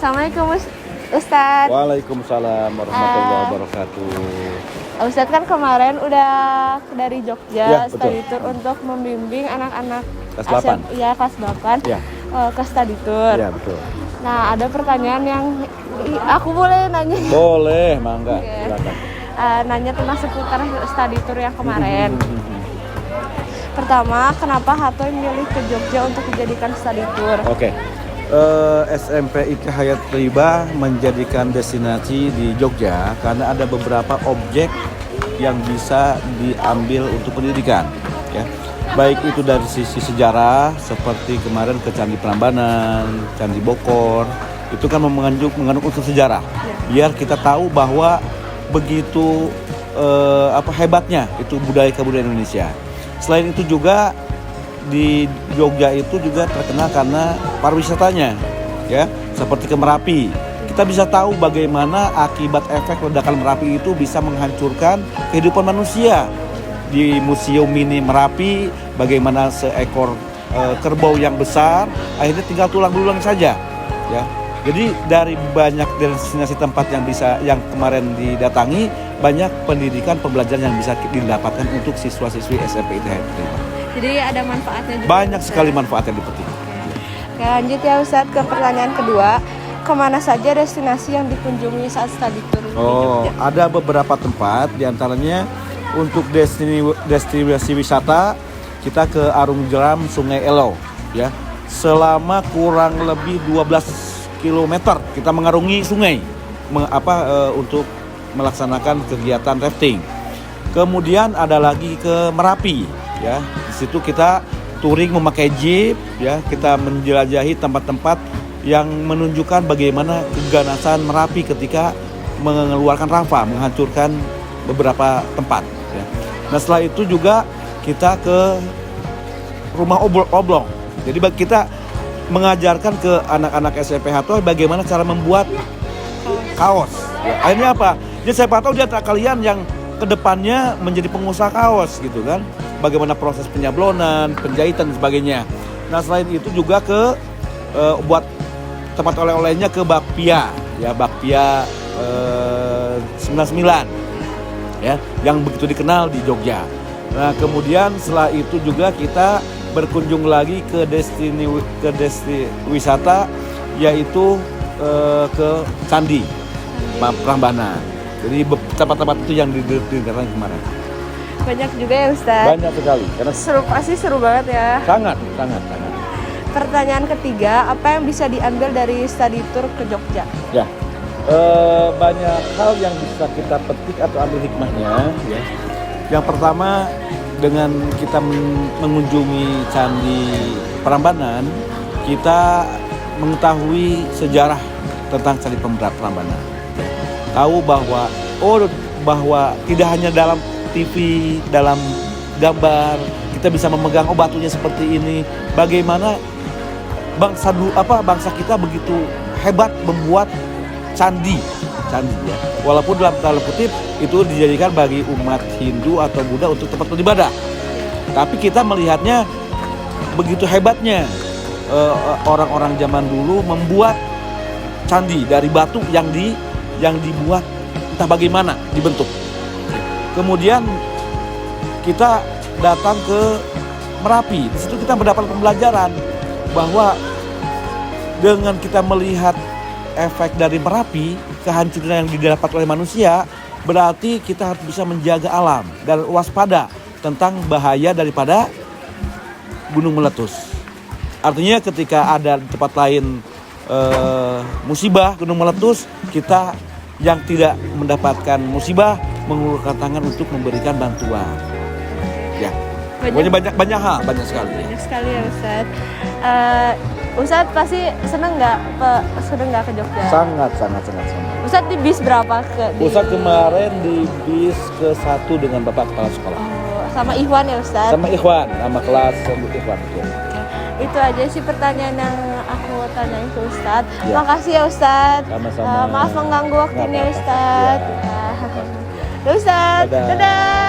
Assalamualaikum Ustadz. Waalaikumsalam warahmatullahi wabarakatuh. Ustadz kan kemarin udah dari Jogja Ya, study betul. tour untuk membimbing anak-anak Kelas 8. Iya, kelas 8. Ya. ke study tour. Ya, betul. Nah, ada pertanyaan yang aku boleh nanya? Boleh, mangga. Oke. Silakan. Nanya tentang seputar study tour yang kemarin. Pertama, kenapa Hatoy milih ke Jogja untuk dijadikan study tour? Oke. SMP IK Hayat Riba menjadikan destinasi di Jogja karena ada beberapa objek yang bisa diambil untuk pendidikan, ya. Baik itu dari sisi sejarah seperti kemarin ke Candi Prambanan, Candi Bokor, itu kan mengandung unsur sejarah. Biar kita tahu bahwa begitu hebatnya itu budaya kebudayaan Indonesia. Selain itu juga di Jogja itu juga terkenal karena pariwisatanya, ya, seperti ke Merapi. Kita bisa tahu bagaimana akibat efek ledakan Merapi itu bisa menghancurkan kehidupan manusia. Di Museum Mini Merapi, bagaimana seekor kerbau yang besar akhirnya tinggal tulang belulang saja, ya. Jadi dari banyak destinasi tempat yang kemarin didatangi, banyak pendidikan pembelajaran yang bisa didapatkan untuk siswa-siswi SMP IK Hayat Riba. Jadi ada manfaatnya juga. Banyak sekali manfaat yang dipetik. Oke, lanjut ya Ustadz ke pertanyaan kedua. Kemana saja destinasi yang dikunjungi saat study tour di Jogja? Ada beberapa tempat, diantaranya untuk destinasi wisata kita ke Arung Jeram Sungai Elo, ya. Selama kurang lebih 12 km kita mengarungi sungai untuk melaksanakan kegiatan rafting. Kemudian ada lagi ke Merapi, ya. Di situ kita touring memakai jeep, ya. Kita menjelajahi tempat-tempat yang menunjukkan bagaimana keganasan Merapi ketika mengeluarkan lava, menghancurkan beberapa tempat, ya. Nah, setelah itu juga kita ke rumah oblong. Jadi kita mengajarkan ke anak-anak SMP Hatoy bagaimana cara membuat kaos. Ya, akhirnya apa? Jadi saya tahu di antara kalian yang kedepannya menjadi pengusaha kaos gitu kan. Bagaimana proses penyablonan, penjahitan dan sebagainya. Nah, selain itu juga ke buat tempat oleh-olehnya ke Bakpia, ya, Bakpia 99, ya, yang begitu dikenal di Jogja. Nah, kemudian setelah itu juga kita berkunjung lagi ke destinasi wisata, yaitu ke Candi Prambanan. Jadi tempat-tempat itu yang didatangkan kemarin. Banyak juga ya Ustadz. Banyak sekali. Karena Pasti seru banget ya. sangat. Pertanyaan ketiga, apa yang bisa diambil dari study tour ke Jogja? Ya, banyak hal yang bisa kita petik atau ambil hikmahnya, ya. Yang pertama, dengan kita mengunjungi Candi Prambanan, kita mengetahui sejarah tentang Candi Prambanan. Tahu bahwa tidak hanya dalam TV, dalam gambar kita bisa memegang batunya seperti ini. Bagaimana bangsa kita begitu hebat membuat candi, ya. Walaupun dalam tanda kutip itu dijadikan bagi umat Hindu atau Buddha untuk tempat beribadah. Tapi kita melihatnya begitu hebatnya orang-orang zaman dulu membuat candi dari batu yang dibuat entah bagaimana dibentuk. Kemudian kita datang ke Merapi. Di situ kita mendapat pembelajaran bahwa dengan kita melihat efek dari Merapi, kehancuran yang didapat oleh manusia, berarti kita harus bisa menjaga alam dan waspada tentang bahaya daripada gunung meletus. Artinya ketika ada di tempat lain musibah gunung meletus, kita yang tidak mendapatkan musibah mengulurkan tangan untuk memberikan bantuan. Ya, banyak hal, banyak sekali. Banyak sekali ya Ustadz. Ustadz pasti seneng nggak ke Jogja? Sangat. Ustadz di bis berapa Ustadz kemarin di bis ke-1 dengan Bapak Kepala Sekolah. Oh, sama Ikhwan ya Ustadz? Sama Ikhwan, nama kelas Ikhwan. Betul. Itu aja sih pertanyaan yang aku tanyain ke Ustadz. Ya. Makasih ya Ustadz. Sama-sama. Maaf mengganggu waktunya Nggak apa-apa. Ustadz. Ya. Ustadz. Dadah. Dadah.